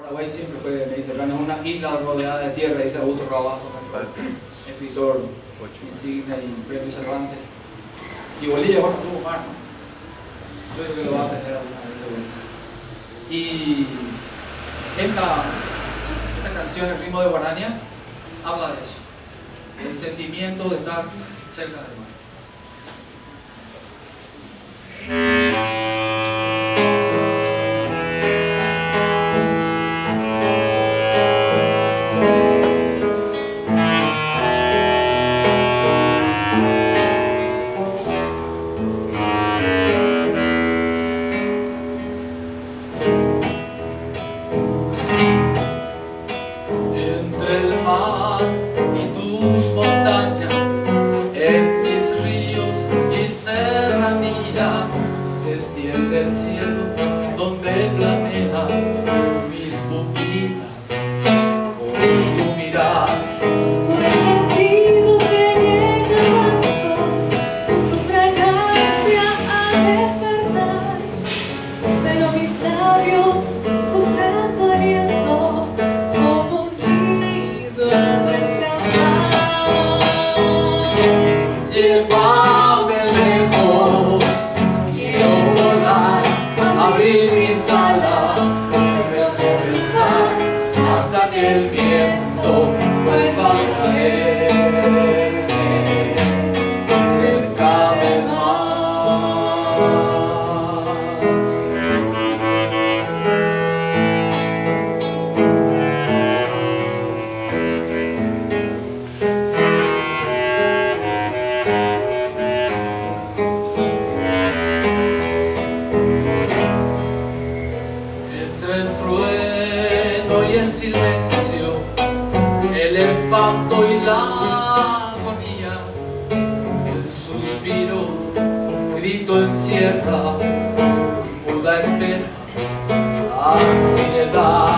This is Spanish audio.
Paraguay siempre fue mediterráneo, una isla rodeada de tierra, dice Augusto Rabazo, escritor insignia y premio Cervantes. Y Bolivia, bueno, tuvo mar, ¿no? Yo creo que lo va a tener alguna vez de vuelta. Y esta canción, El ritmo de Guarania, habla de eso, del sentimiento de estar cerca del mar. Entre el mar y tus montañas, en mis ríos y serranías, se extiende el cielo donde planea mis pupilas con tu mirar. Busco el latido que llega al sol, con tu fragancia a despertar, pero mis labios buscan tu aliento como un nido a descansar. Llévame lejos, quiero volar, abrir mis alas, regresar hasta que el viento vuelva a traerme cerca del mar. Entre el trueno y el silencio, el espanto y la agonía, el suspiro, un grito encierra y muda espera la ansiedad.